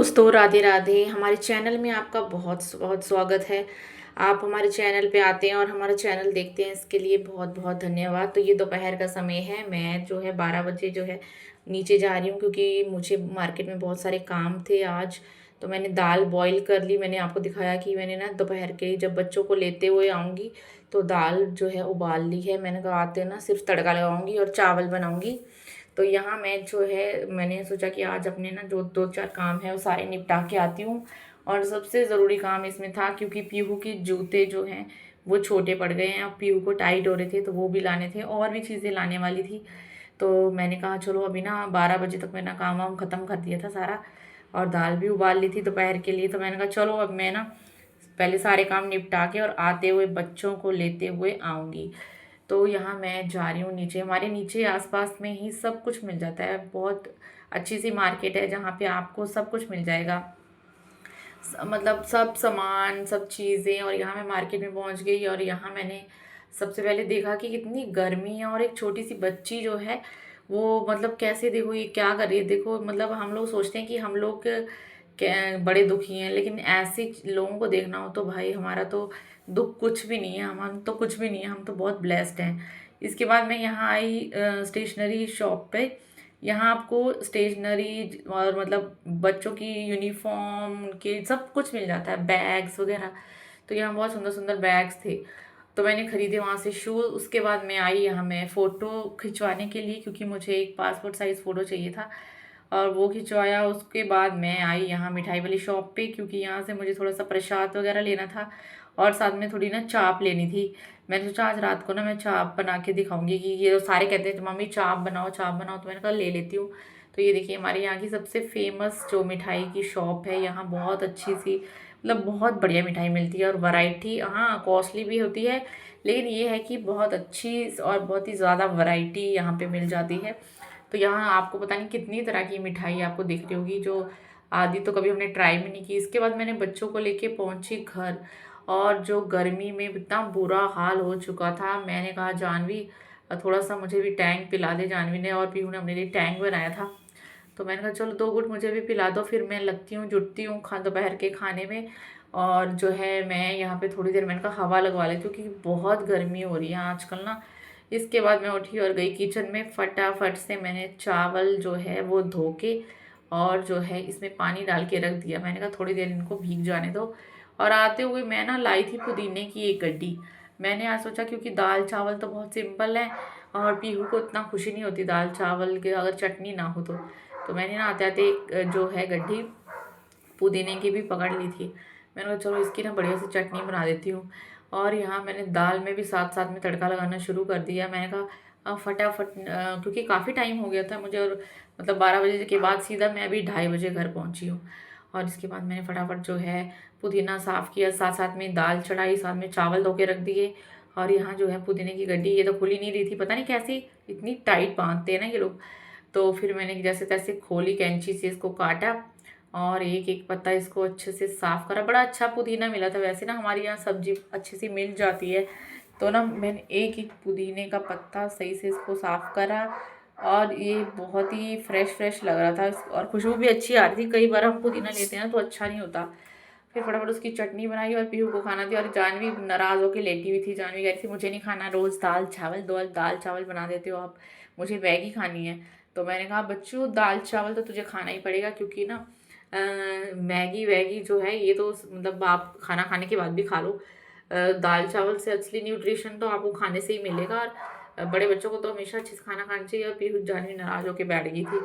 दोस्तों राधे राधे। हमारे चैनल में आपका बहुत बहुत स्वागत है। आप हमारे चैनल पे आते हैं और हमारा चैनल देखते हैं, इसके लिए बहुत बहुत धन्यवाद। तो ये दोपहर का समय है, मैं जो है 12 बजे जो है नीचे जा रही हूँ क्योंकि मुझे मार्केट में बहुत सारे काम थे आज। तो मैंने दाल बॉईल कर ली। मैंने आपको दिखाया कि मैंने ना दोपहर के जब बच्चों को लेते हुए आऊँगी तो दाल जो है उबाल ली है। मैंने कहा आते ना सिर्फ तड़का लगाऊंगी और चावल बनाऊंगी। तो यहाँ मैं जो है मैंने सोचा कि आज अपने ना जो दो चार काम है वो सारे निपटा के आती हूँ। और सबसे ज़रूरी काम इसमें था क्योंकि पीहू के जूते जो हैं वो छोटे पड़ गए हैं और पीहू को टाइट हो रहे थे, तो वो भी लाने थे और भी चीज़ें लाने वाली थी। तो मैंने कहा चलो अभी ना 12 बजे तक मैंने काम वाम ख़त्म कर दिया था सारा, और दाल भी उबाल ली थी दोपहर के लिए। तो मैंने कहा चलो अब मैं ना पहले सारे काम निपटा के और आते हुए बच्चों को लेते हुए आऊँगी। तो यहाँ मैं जा रही हूँ नीचे। हमारे नीचे आसपास में ही सब कुछ मिल जाता है, बहुत अच्छी सी मार्केट है जहाँ पे आपको सब कुछ मिल जाएगा। मतलब सब सामान सब चीज़ें। और यहाँ मैं मार्केट में पहुँच गई और यहाँ मैंने सबसे पहले देखा कि कितनी गर्मी है और एक छोटी सी बच्ची जो है वो मतलब कैसे, देखो ये क्या कर रही है। देखो मतलब हम लोग सोचते हैं कि हम लोग क्या बड़े दुखी हैं, लेकिन ऐसे लोगों को देखना हो तो भाई हमारा तो दुख कुछ भी नहीं है, हम तो कुछ भी नहीं है, हम तो बहुत ब्लेस्ड हैं। इसके बाद मैं यहाँ आई स्टेशनरी शॉप पे। यहाँ आपको स्टेशनरी और मतलब बच्चों की यूनिफॉर्म के सब कुछ मिल जाता है, बैग्स वगैरह। तो यहाँ बहुत सुंदर सुंदर बैग्स थे, तो मैंने ख़रीदे वहाँ से शूज़। उसके बाद मैं आई यहाँ मैं फ़ोटो खिंचवाने के लिए क्योंकि मुझे एक पासपोर्ट साइज़ फ़ोटो चाहिए था, और वो खिंचवाया। उसके बाद मैं आई यहाँ मिठाई वाली शॉप पे क्योंकि यहाँ से मुझे थोड़ा सा प्रसाद वगैरह लेना था और साथ में थोड़ी ना चाप लेनी थी। मैंने सोचा आज रात को ना मैं चाप बना के दिखाऊंगी कि ये तो सारे कहते हैं मम्मी चाप बनाओ चाप बनाओ, तो मैंने कहा ले लेती हूँ। तो ये देखिए हमारे यहाँ की सबसे फेमस जो मिठाई की शॉप है, यहाँ बहुत अच्छी सी मतलब बहुत बढ़िया मिठाई मिलती है और वैरायटी, हाँ कॉस्टली भी होती है लेकिन ये है कि बहुत अच्छी और बहुत ही ज़्यादा वैरायटी यहाँ पे मिल जाती है। तो यहाँ आपको पता नहीं कितनी तरह की मिठाई आपको दिख रही होगी, जो आदि तो कभी हमने ट्राई भी नहीं की। इसके बाद मैंने बच्चों को लेके पहुंची घर, और जो गर्मी में इतना बुरा हाल हो चुका था, मैंने कहा जानवी थोड़ा सा मुझे भी टैंक पिला दे। जानवी ने और पीहू ने अपने लिए टैंक बनाया था, तो मैंने कहा चलो 2 घुट मुझे भी पिला दो, फिर मैं लगती हूँ जुटती हूँ खा दोपहर के खाने में। और जो है मैं यहाँ पे थोड़ी देर मैंने कहा हवा लगवा लेती हूँ क्योंकि बहुत गर्मी हो रही है आजकल ना। इसके बाद मैं उठी और गई किचन में। फटाफट से मैंने चावल जो है वो धो के और जो है इसमें पानी डाल के रख दिया। मैंने कहा थोड़ी देर इनको भीग जाने दो। और आते हुए मैं ना लाई थी पुदीने की एक गड्डी। मैंने आज सोचा क्योंकि दाल चावल तो बहुत सिंपल है और पीहू को इतना खुशी नहीं होती दाल चावल के अगर चटनी ना हो तो मैंने ना आते आते एक जो है गड्ढी पुदीने की भी पकड़ ली थी। मैंने कहा चलो इसकी ना बढ़िया सी चटनी बना देती हूँ। और यहाँ मैंने दाल में भी साथ साथ में तड़का लगाना शुरू कर दिया। मैंने कहा फटाफट क्योंकि काफ़ी टाइम हो गया था मुझे, और मतलब 12 बजे के बाद सीधा मैं अभी 2:30 बजे घर पहुँची हूँ। और इसके बाद मैंने फटाफट जो है पुदीना साफ़ किया, साथ साथ में दाल चढ़ाई, साथ में चावल धो के रख दिए। और यहाँ जो है पुदीने की गड्डी ये तो खुल ही नहीं रही थी, पता नहीं कैसी इतनी टाइट बांधते हैं ना ये लोग। तो फिर मैंने जैसे तैसे खोली, कैंची से इसको काटा और एक एक पत्ता इसको अच्छे से साफ़ करा। बड़ा अच्छा पुदीना मिला था, वैसे ना हमारे यहाँ सब्जी अच्छी सी मिल जाती है, तो ना मैंने एक एक पुदीने का पत्ता सही से इसको साफ़ करा। और ये बहुत ही फ्रेश फ्रेश लग रहा था और खुशबू भी अच्छी आ रही थी। कई बार हम पुदीना लेते हैं ना तो अच्छा नहीं होता। फिर फटाफट उसकी चटनी बनाई और पीहू को खाना दिया। और जानवी नाराज़ होकर लेटी हुई थी। जानवी कह रही थी मुझे नहीं खाना, रोज़ दाल चावल दाल चावल बना देते हो आप, मुझे मैगी खानी है। तो मैंने कहा बच्चों दाल चावल तो तुझे खाना ही पड़ेगा क्योंकि ना मैगी वैगी जो है ये तो मतलब आप खाना खाने के बाद भी खा लो। दाल चावल से असली न्यूट्रिशन तो आपको खाने से ही मिलेगा। और बड़े बच्चों को तो हमेशा अच्छे से खाना खाना चाहिए। और पीहू जानवी नाराज़ होकर बैठ गई थी।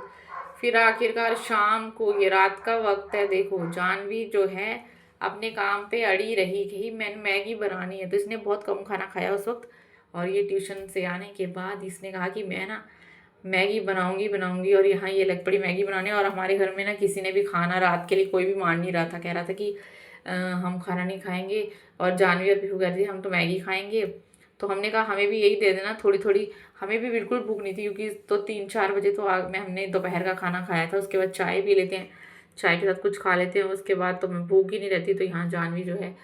फिर आखिरकार शाम को, ये रात का वक्त है, देखो जानवी जो है अपने काम पे अड़ी रही कि मैंने मैगी बनानी है। तो इसने बहुत कम खाना खाया उस वक्त। और ये ट्यूशन से आने के बाद इसने कहा कि मैं ना मैगी बनाऊंगी बनाऊंगी, और यहाँ ये लग पड़ी मैगी बनाने। और हमारे घर में ना किसी ने भी खाना रात के लिए कोई भी मान नहीं रहा था, कह रहा था कि हम खाना नहीं खाएंगे। और जानवी और पीहू कह रही थी हम तो मैगी खाएंगे। तो हमने कहा हमें भी यही दे देना थोड़ी थोड़ी। हमें भी बिल्कुल भूख नहीं थी क्योंकि तो 3-4 बजे तो आग में हमने दोपहर का खाना खाया था। उसके बाद चाय पी लेते हैं, चाय के साथ कुछ खा लेते हैं, उसके बाद तो मैं भूख ही नहीं रहती। तो यहाँ जानवी जो है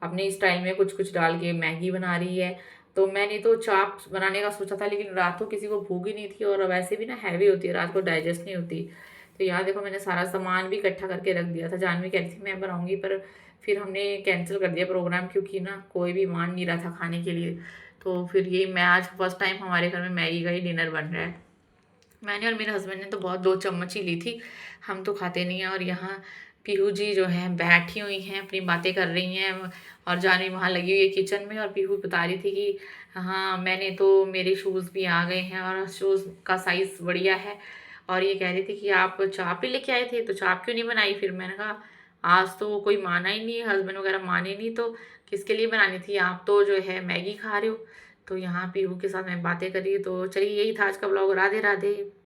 अपने स्टाइल में कुछ कुछ डाल के मैगी बना रही है। तो मैंने तो चाप बनाने का सोचा था लेकिन रात को किसी को भूख ही नहीं थी, और वैसे भी ना हैवी होती है रात को, डाइजेस्ट नहीं होती। तो यहाँ देखो मैंने सारा सामान भी इकट्ठा करके रख दिया था। जानवी कह रही थी मैं बनाऊँगी, पर फिर हमने कैंसिल कर दिया प्रोग्राम, क्योंकि ना कोई भी मान नहीं रहा था खाने के लिए। तो फिर ये मैं आज फर्स्ट टाइम हमारे घर में मैगी का ही डिनर बन रहा है। मैंने और मेरे हस्बैंड ने तो बहुत 2 चम्मच ही ली थी, हम तो खाते नहीं हैं। और यहाँ पीहू जी जो हैं बैठी हुई हैं, अपनी बातें कर रही हैं, और जानवी वहाँ लगी हुई है किचन में। और पीहू बता रही थी कि हाँ मैंने तो, मेरे शूज़ भी आ गए हैं और शूज़ का साइज़ बढ़िया है। और ये कह रही थी कि आप चाप ही लेके आए थे, तो चाप क्यों नहीं बनाई? फिर मैंने कहा आज तो कोई माना ही नहीं, हस्बैंड वगैरह माने नहीं, तो किसके लिए बनानी थी? आप तो जो है मैगी खा रहे हो। तो यहाँ पीहू के साथ मैं बातें कर रही हूँ। तो चलिए यही था आज का ब्लॉग। राधे राधे।